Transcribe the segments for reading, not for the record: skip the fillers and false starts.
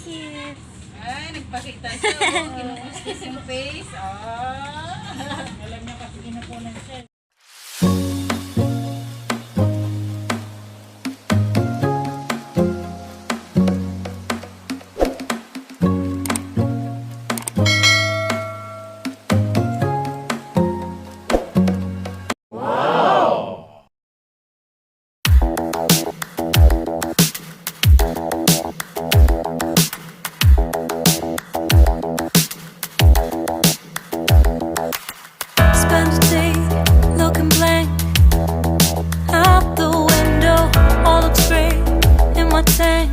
kiss. Ay, nagpakita siya. Oh, kinukustis yung face. Alam niya kasi kinukunan siya. Spend a day looking blank out the window, all looks great in my tank.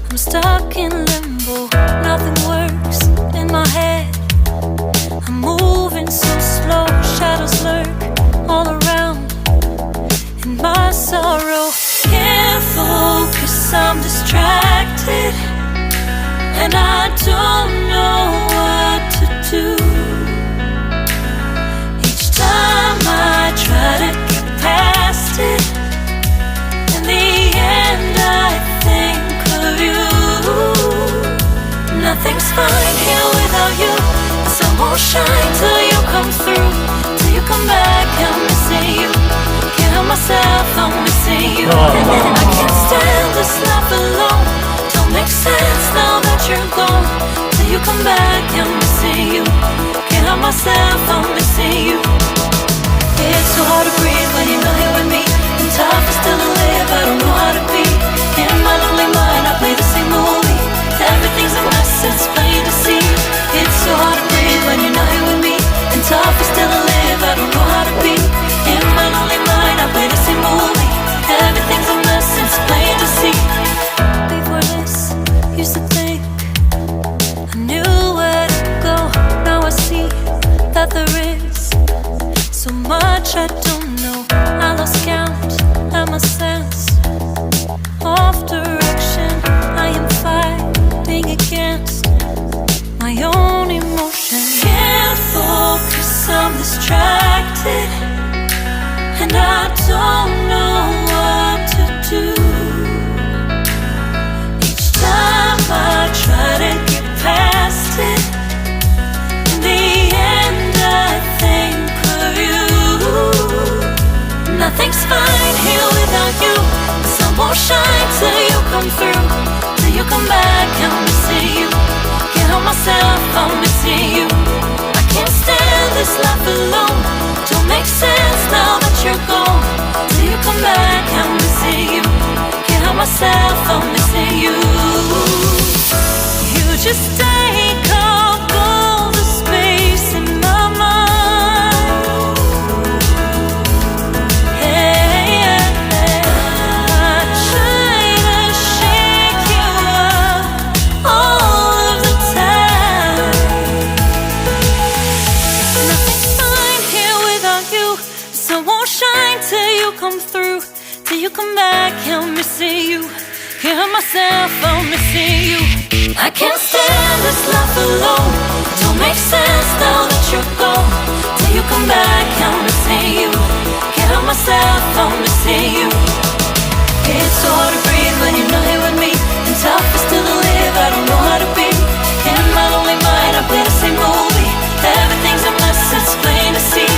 I'm stuck in limbo, nothing works in my head. I'm moving so slow, shadows lurk all around. In my sorrow, can't focus, I'm distracted, and I don't know what to do. Time I try to get past it, in the end I think of you. Nothing's fine here without you. The sun won't shine till you come through, till you come back. I'm missing you. Can't help myself, I'm missing you. I can't stand this life alone. Don't make sense now that you're gone. Till you come back, I'm missing you. Can't help myself, I'm missing you. It's so hard to breathe when you're not here with me, and tough is still to live, I don't know how to be. In my lonely mind I play the same movie. Everything's a mess, it's plain to see. It's so hard to breathe when you're not here with me, and tough is still to live, I don't know how to be. In my lonely mind I play the same movie. Everything's a mess, it's plain to see. Before this, used to think I knew where to go. Now I see that there is so much I don't know. I lost count and my sense of direction. I am fighting against my own emotion. Can't focus, I'm distracted, and I don't know what to do. Each time I try to get past it, in the end I think of you. Nothing's fine here without you. The sun won't shine till you come through, till you come back. I'm missing you. Can't help myself, I'm missing you. I can't stand this life alone. Don't make sense now that you're gone. Till you come back, I'm missing you. Can't help myself, I'm missing you. You just take up all the space in my mind. I try to shake you up all of the time. Nothing's fine here without you. The sun won't shine till you come through, till you come back. I'm missing you. Can't help myself, I'm missing you. I can't stand this life alone. Don't make sense now that you're gone. Till you come back, I'm missing you. Can't help myself, I'm missing you. It's so hard to breathe when you're not here with me, and tough is still to live, I don't know how to be. In my lonely mind I play the same movie. Everything's a mess, it's plain to see.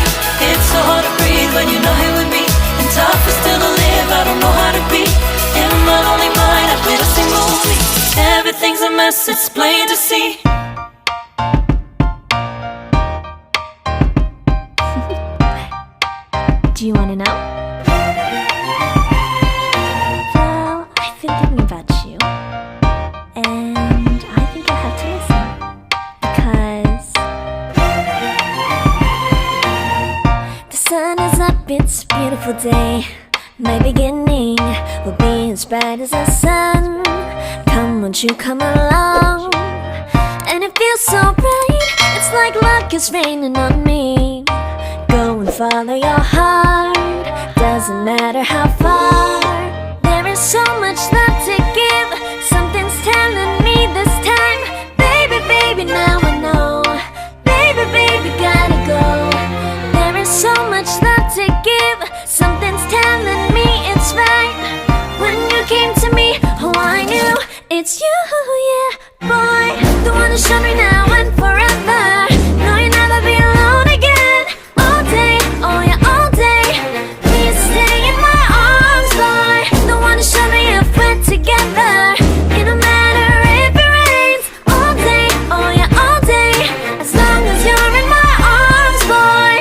It's so hard to breathe when you're not here with me, and tough is still to live, I don't know how to be. In my lonely mind I play the same movie. Everything's a mess, it's plain to see. Do you want to know? Well, I've been thinking about you, and I think I have to listen, because the sun is up, it's a beautiful day. My beginning will be as bright as the sun. Come, won't you come along? And it feels so bright, it's like luck is raining on me. Go and follow your heart, doesn't matter how far. There is so much love to give, something's telling me this time. Baby, baby, now I know. Baby, baby, gotta go. There is so much love to give, something's telling me it's right. When you came to me, oh I knew it's you, yeah, boy. The one who showed me now and forever. No, you'll never be alone again. All day, oh yeah, all day. Please stay in my arms, boy. The one who showed me if we're together. It don't matter if it rains. All day, oh yeah, all day. As long as you're in my arms, boy.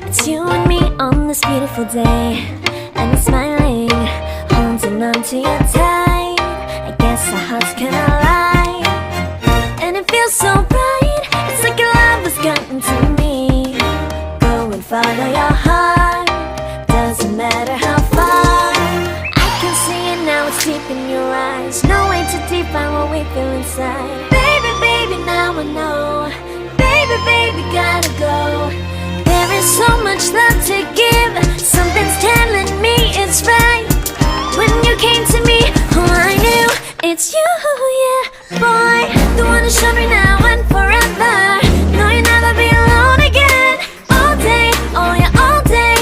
It's you and me on this beautiful day, and it's smiling, holding on to you tight. I guess our hearts can align, and it feels so bright. It's like your love has gotten to me. Go and follow your heart, doesn't matter how far. I can see it now, it's deep in your eyes. No way to define what we feel inside. Baby, baby, now I know. Baby, baby, gotta go. There is so much love to give. Something's telling me it's right. When you came to me, oh I knew it's you, yeah, boy. The one who showed me now and forever. No, you'll never be alone again. All day, oh yeah, all day.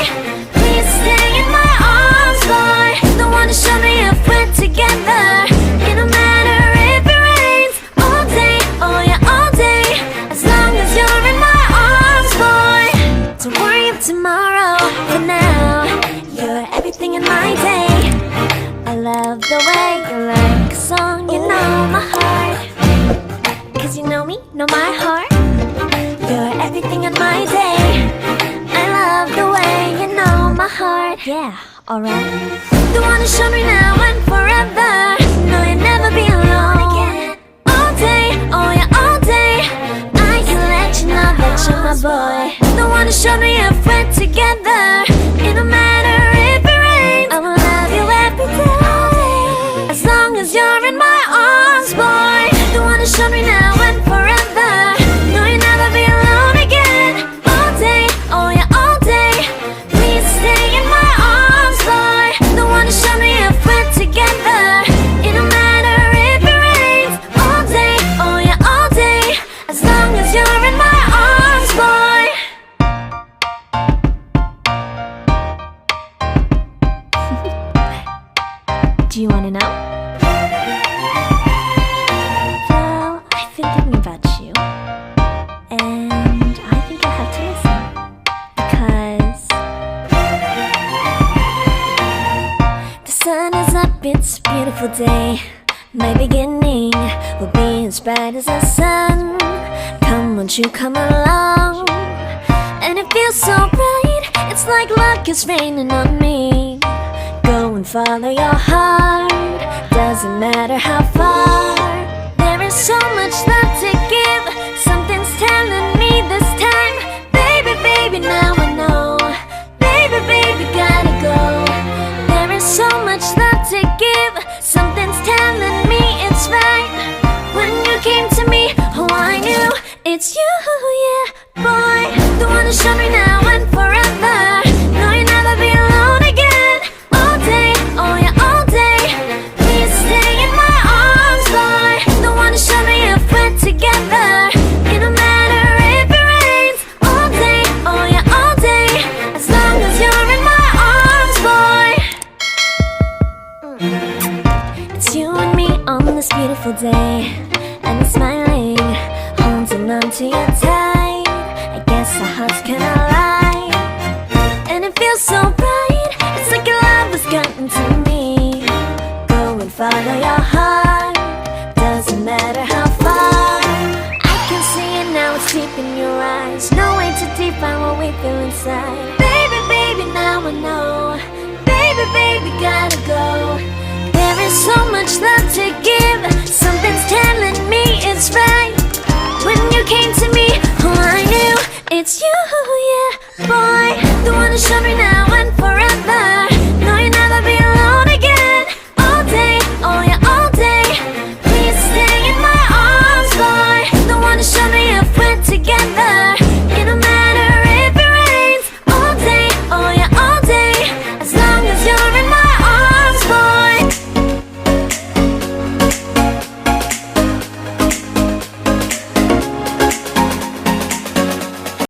Please stay in my arms, boy. The one who showed me if we're together. It don't matter if it rains. All day, oh yeah, all day. As long as you're in my arms, boy. Don't worry of tomorrow. For now, you're everything in my day. I love the way you like a song. You know my heart, 'cause you know me, know my heart. You're everything in my day. I love the way you know my heart. Yeah, alright. The one who showed me now and forever. No, you'll never be alone again. All day, oh yeah, all day. I can let you know that you're my boy. The one who showed me if we're together. It don't matter if it rains. I will love you every day. As long as you're in my arms, boy. The one who showed me now and forever. No, you'll never be alone again. All day, oh yeah, all day. Please stay in my arms, boy. The one who showed me if we're together. It don't matter if it rains. All day, oh yeah, all day. As long as you're in my arms, boy. Do you wanna know? Well, I've been thinking about you, and I think I have to listen, because the sun is up, it's a beautiful day. My beginning will be as bright as the sun. Come, won't you come along? And it feels so bright, it's like luck is raining on me. Go and follow your heart, doesn't matter how far. There is so much love to give. Something's telling me this time. Baby, baby, now I know. Baby, baby, gotta go. There is so much love to give. Something's telling me it's right. When you came to me, oh I knew it's you, yeah, boy. The one who showed me now and forever. No, you'll never be alone again. All day, oh yeah, all day. Please stay in my arms, boy. The one who showed me if we're together. It don't matter if it rains. All day, oh yeah, all day. As long as you're in my arms, boy. It's you and me on this beautiful day, and it's smiling, holding on to you tight. I guess our hearts can align, and it feels so bright. It's like your love has gotten to me. Go and follow your heart, doesn't matter how far. I can see it now, it's deep in your eyes. No way to define what we feel inside. Baby, baby, now I know. Baby, baby, gotta go. There is so much love to give.